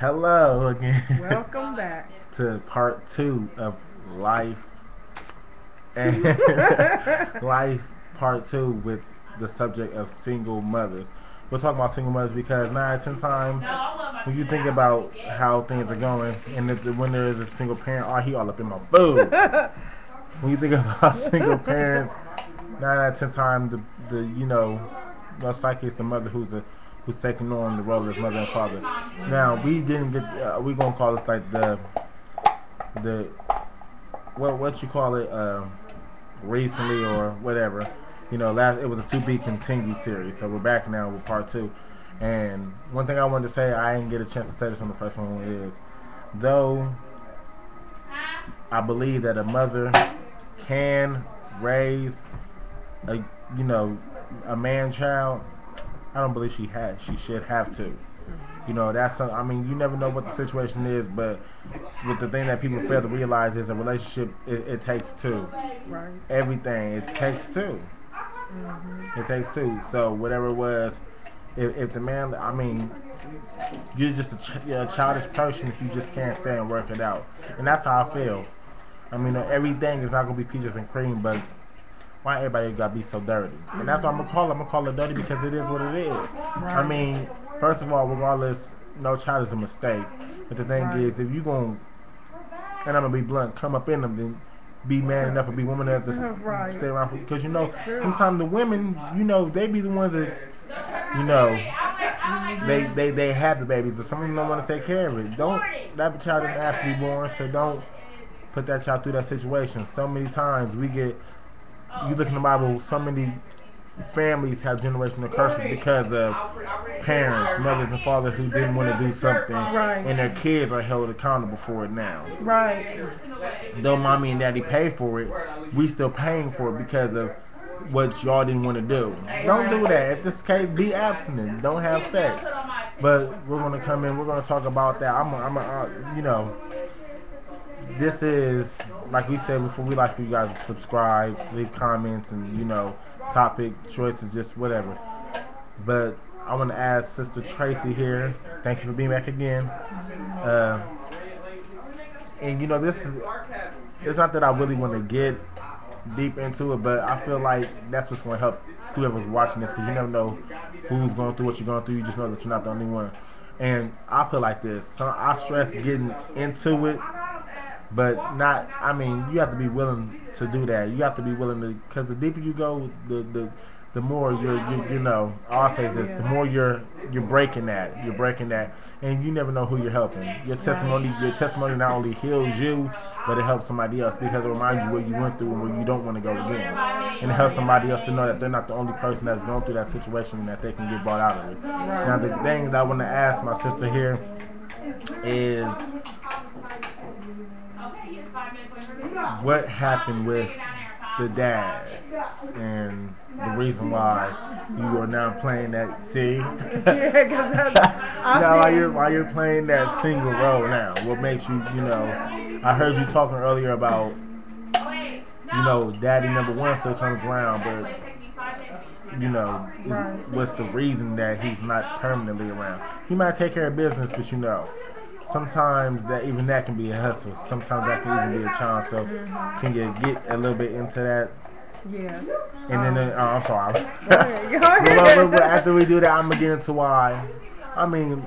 Hello again Welcome back. to part two of life and life part two with the subject of single mothers. We'll talk about single mothers because 9 out of 10 times when you think about how things are going and when there is a single parent, oh, he all up in my food. When you think about single parents, 9 out of 10 times the most likely it's the mother who's taking on the role as mother and father. Now we didn't get we gonna call this like the what you call it recently or whatever. Last it was a to be continued series, so we're back now with part two. And one thing I wanted to say, I didn't get a chance to say this on the first one, is though I believe that a mother can raise a a man child. I don't believe she should have to. That's I mean, you never know what the situation is, but with the thing that people fail to realize is a relationship. It takes two. Right. Everything it takes two. It takes two. So whatever it was, if the man, I mean, you're just you're a childish person if you just can't stay and work it out, and that's how I feel. I mean, everything is not gonna be peaches and cream, but why everybody gotta be so dirty? And that's what I'm gonna call it. I'm gonna call it dirty because it is what it is. Right. I mean, first of all, regardless, no child is a mistake. But the thing is, if you gonna, and I'm gonna be blunt, come up in them, then be man enough or be woman enough to Right. stay around for. Because sometimes the women, they be the ones that, you know, they have the babies, but some of them don't want to take care of it. That child didn't ask to be born, so don't put that child through that situation. So many times you look in the Bible, so many families have generational curses because of parents, mothers, and fathers who didn't want to do something, Right. and their kids are held accountable for it now. Right. Though mommy and daddy pay for it, we still paying for it because of what y'all didn't want to do. Don't do that. If this case, be abstinent. Don't have sex. But we're gonna come in. We're gonna talk about that. This is, like we said before, we like for you guys to subscribe, leave comments, and topic choices, just whatever. But I want to ask Sister Tracy here. Thank you for being back again. And this is, it's not that I really want to get deep into it, but I feel like that's what's going to help whoever's watching this, because you never know who's going through what you're going through. You just know that you're not the only one. And I feel like this. So I stress getting into it, but not. I mean, you have to be willing to do that. You have to be willing to, because the deeper you go, the more I'll say this, the more you're breaking that, and you never know who you're helping. Your testimony not only heals you, but it helps somebody else because it reminds you what you went through and where you don't want to go again, and it helps somebody else to know that they're not the only person that's going through that situation and that they can get brought out of it. Now, the thing that I want to ask my sister here is, what happened with the dad and the reason why you are now playing that Yeah, because why you're playing that single role now? What makes you, I heard you talking earlier about, daddy number one still comes around, but what's the reason that he's not permanently around? He might take care of business, but sometimes that can be a hustle. Sometimes that can even be a challenge. So can you get a little bit into that? Yes. And then I'm sorry. Go ahead. But after we do that, I'm gonna get into why. I mean,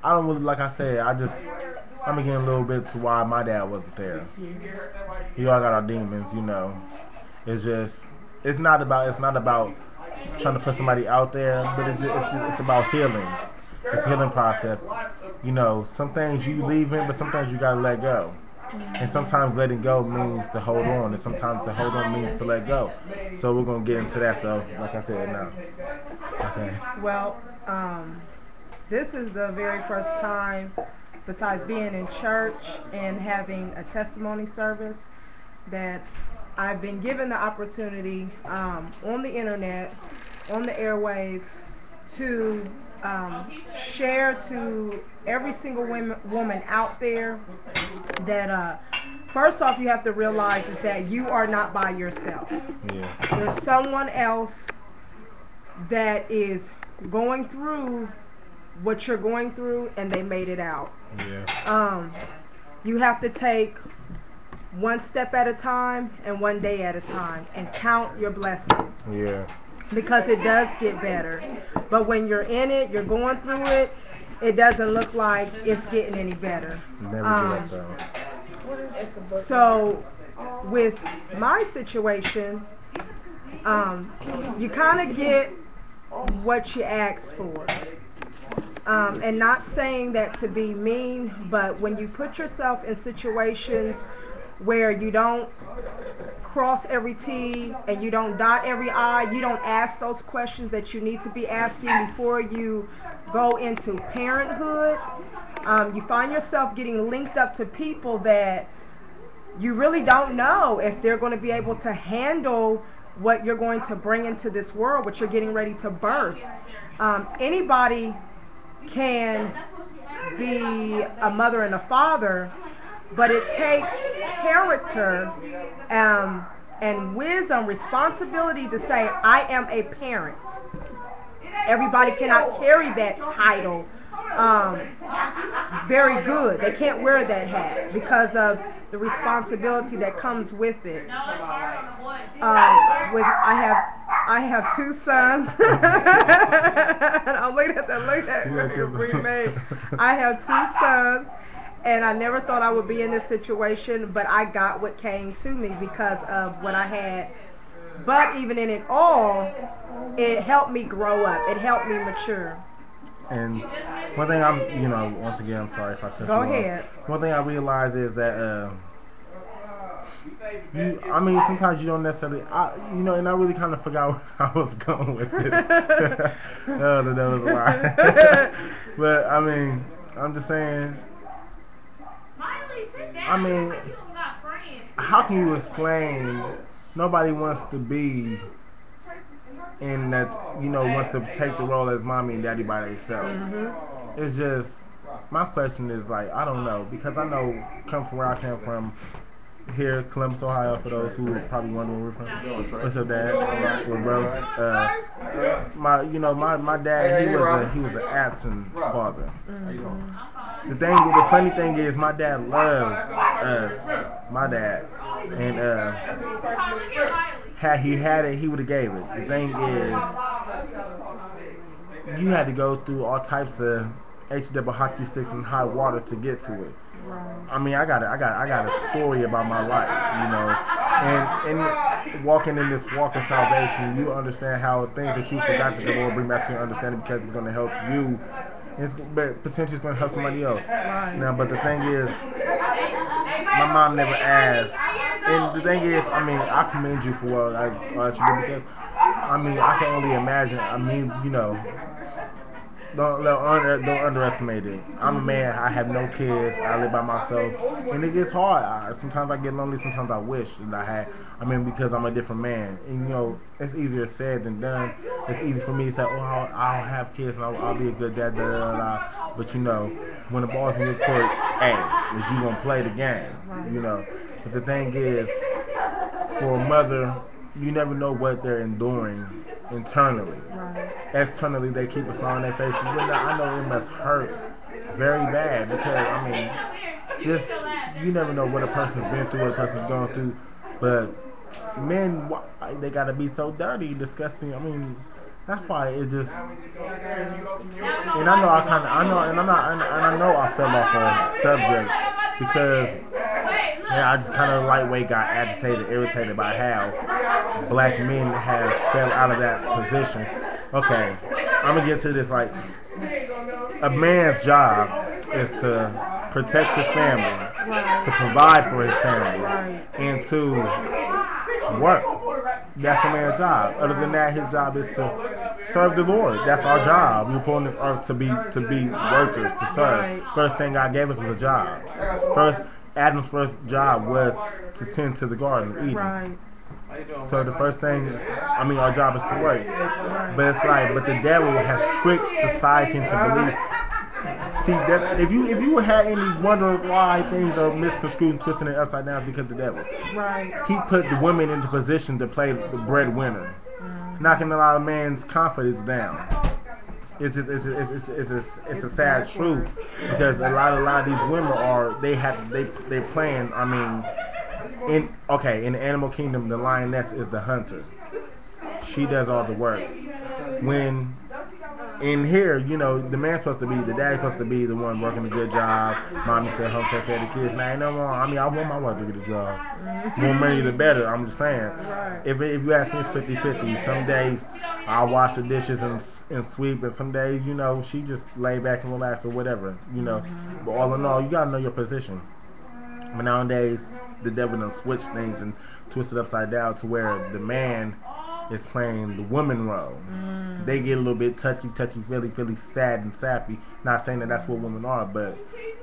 I don't really, like I said, I'm gonna get a little bit to why my dad wasn't there. We all got our demons, It's just, it's not about trying to put somebody out there, but it's about healing. It's a healing process. Some things you leave in, but some things you gotta let go. And sometimes letting go means to hold on, and sometimes to hold on means to let go. So we're gonna get into that. So, like I said, now. Okay. Well, this is the very first time, besides being in church and having a testimony service, that I've been given the opportunity on the internet, on the airwaves, to share to every single woman out there that first off, you have to realize is that you are not by yourself. Yeah. There's someone else that is going through what you're going through and they made it out. Yeah. You have to take one step at a time and one day at a time and count your blessings. Yeah. Because it does get better. But when you're in it, you're going through it, it doesn't look like it's getting any better. Never get up, So with my situation, you kind of get what you ask for. And not saying that to be mean, but when you put yourself in situations where you don't cross every T and you don't dot every I, you don't ask those questions that you need to be asking before you go into parenthood, you find yourself getting linked up to people that you really don't know if they're going to be able to handle what you're going to bring into this world, what you're getting ready to birth. Anybody can be a mother and a father, but it takes character and wisdom, responsibility to say, I am a parent. Everybody cannot carry that title very good. They can't wear that hat because of the responsibility that comes with it. I have two sons. I'm looking at that. Look at that. I have two sons, and I never thought I would be in this situation, but I got what came to me because of what I had. But even in it all, it helped me grow up. It helped me mature. And one thing once again, I'm sorry if I cut you off. Go ahead. One thing I realize is that, sometimes you don't necessarily, and I really kind of forgot where I was going with this. That was a lie. But, I'm just saying, how can you explain nobody wants to be in that, wants to take the role as mommy and daddy by themselves. Mm-hmm. It's just, my question is like, I don't know, because I know, come from where I came from, here, Columbus, Ohio, for those who are probably wondering where we're from. What's your dad? Or brother? My dad, he was an absent father. Mm-hmm. The funny thing is, my dad loved us, my dad, and had he had it, he would have gave it. The thing is, you had to go through all types of HW hockey sticks and hot water to get to it. I got a story about my life, and walking in this walk of salvation, you understand how things that you forgot that the Lord bring back to your understanding because it's going to help you, but potentially it's going to help somebody else. Now, but the thing is, my mom never asked, and the thing is, I commend you for what you did because, I can only imagine. Don't underestimate it. I'm a man. I have no kids. I live by myself, and it gets hard. Sometimes I get lonely. Sometimes I wish that I had. Because I'm a different man, and it's easier said than done. It's easy for me to say, "Oh, I'll have kids and I'll be a good dad." Blah, blah, blah. But when the ball's in your court, is you gonna play the game? But the thing is, for a mother, you never know what they're enduring internally. Externally, they keep a smile on their faces. I know it must hurt very bad because, you never know what a person's been through, what a person's going through. But men, they gotta be so dirty, disgusting. That's why it just. And I know I fell off a subject because. I just kind of lightweight got agitated, irritated by how black men have fell out of that position. Okay, I'm gonna get to this. Like, a man's job is to protect his family, to provide for his family, and to work. That's a man's job. Other than that, his job is to serve the Lord. That's our job. We were put on this earth to be workers, to serve. First thing God gave us was a job. Adam's first job was to tend to the garden of Eden. Right. So the first thing, our job is to work. But it's like, but the devil has tricked society into believing. See, that if you had any wonder why things are misconstrued and twisted and upside down, it's because of the devil. Right. He put the women into position to play the breadwinner, knocking a lot of men's confidence down. it's a sad truth because a lot of these women are they playing. I mean, in the animal kingdom, the lioness is the hunter. She does all the work. When in here, the man's supposed to be, the daddy's supposed to be the one working a good job. Mommy said home take care of the kids. Now, ain't no wrong. I mean, I want my wife to get a job. More money, the better. I'm just saying. If you ask me, it's 50-50. Some days I'll wash the dishes and sweep, and some days, she just lay back and relax or whatever. But all in all, you gotta know your position. But nowadays, the devil done switch things and twist it upside down to where the man is playing the woman role. They get a little bit touchy, feely, sad and sappy. Not saying that that's what women are, but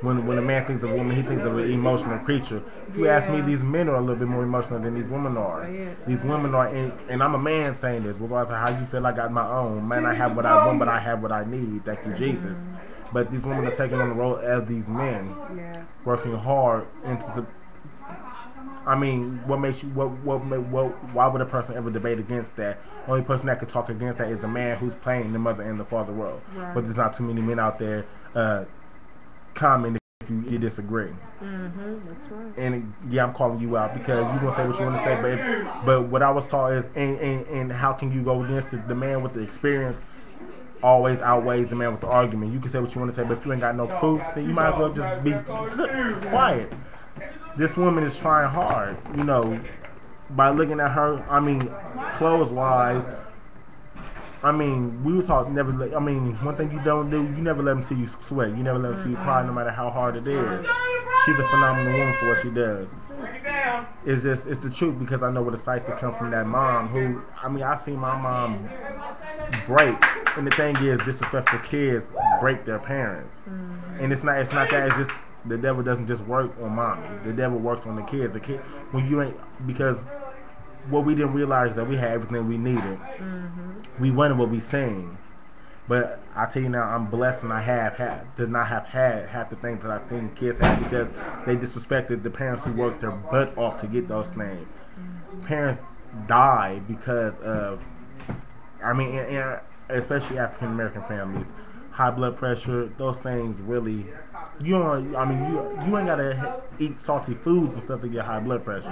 when a man thinks of a woman, he thinks of an emotional creature. If you ask me, these men are a little bit more emotional than these women are. These women are, and I'm a man saying this, regardless of how you feel. I got my own. Man, I have what I want, but I have what I need. Thank you, Jesus. But these women are taking on the role of these men, working hard into the. I mean, what makes you? Why would a person ever debate against that? Only person that could talk against that is a man who's playing the mother and the father role. Right. But there's not too many men out there comment if you disagree. That's right. And yeah, I'm calling you out because you're gonna say what you want to say. But what I was taught is, and how can you go against it? The man with the experience always outweighs the man with the argument. You can say what you want to say, but if you ain't got no proof, then you might as well just be quiet. This woman is trying hard, by looking at her. I mean, clothes-wise, I mean, we were taught never. One thing you don't do, you never let them see you sweat. You never let them see you cry, no matter how hard it is. She's a phenomenal woman for what she does. It's the truth because I know what it's like to come from that mom who, I seen my mom break. And the thing is, disrespectful kids break their parents. And it's not that, it's just, the devil doesn't just work on mommy. The devil works on the kids. The kid, when you ain't, because what we didn't realize is that we had everything we needed. We wanted what we seen. But I tell you now, I'm blessed and did not have had half the things that I've seen kids have because they disrespected the parents who worked their butt off to get those things. Parents die because of, especially African American families, high blood pressure, those things really. You ain't gotta eat salty foods and stuff to get high blood pressure.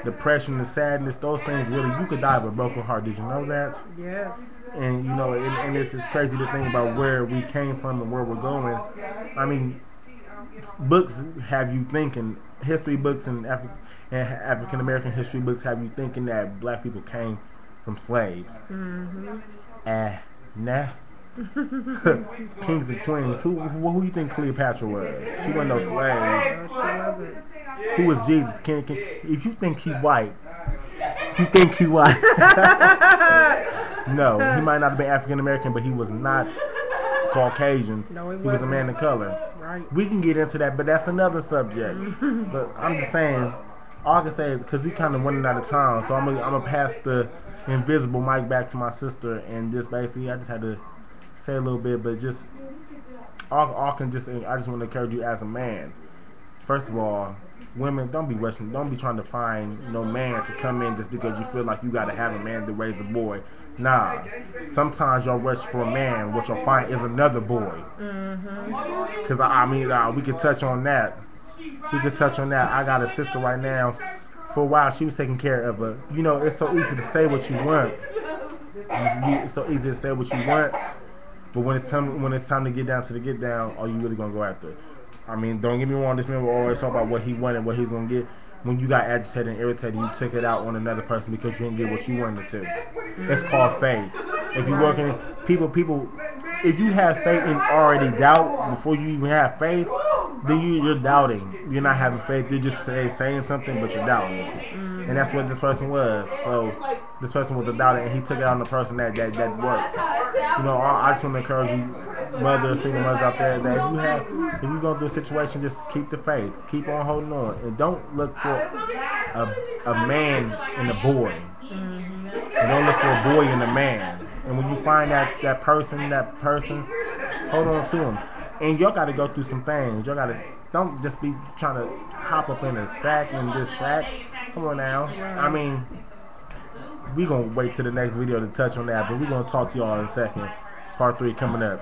Depression, the sadness, those things really, you could die of a broken heart. Did you know that? Yes. And and it's crazy to think about where we came from and where we're going. Books have you thinking, history books and African American history books have you thinking that black people came from slaves. Nah. Kings and queens. Who you think Cleopatra was? She wasn't no slave. No, she wasn't. Who was Jesus? If you think he white, you think he white. No, he might not have been African American, but he was not Caucasian. No, he was a man of color. Right. We can get into that, but that's another subject. But I'm just saying, all I can say is because we kind of running out of time, so I'm gonna pass the invisible mic back to my sister, and just basically, I just had to say a little bit, but just I just want to encourage you as a man. First of all, women, don't be rushing, don't be trying to find no man to come in just because you feel like you gotta have a man to raise a boy. Nah, sometimes you'll rush for a man, what you'll find is another boy. Because we could touch on that. I got a sister right now. For a while, she was taking care of a. It's so easy to say what you want. It's so easy to say what you want. But when it's time to get down to the get down, are you really gonna go after it? Don't get me wrong. This man will always talk about what he wanted, what he's gonna get. When you got agitated and irritated, you took it out on another person because you didn't get what you wanted to. It's called faith. If you're working, people, if you have faith and already doubt before you even have faith, then you're doubting. You're not having faith. You're just saying something, but you're doubting it. And that's what this person was. So this person was a doubter, and he took it on the person that worked. I just want to encourage you, mothers, single mothers out there, that if you're going through a situation, just keep the faith. Keep on holding on. And don't look for a man and a boy. And don't look for a boy and a man. And when you find that person, hold on to him. And y'all got to go through some things. Y'all got to, don't just be trying to hop up in a sack and just shack. Come on now. We going to wait till the next video to touch on that, but we going to talk to y'all in a second. Part 3 coming up.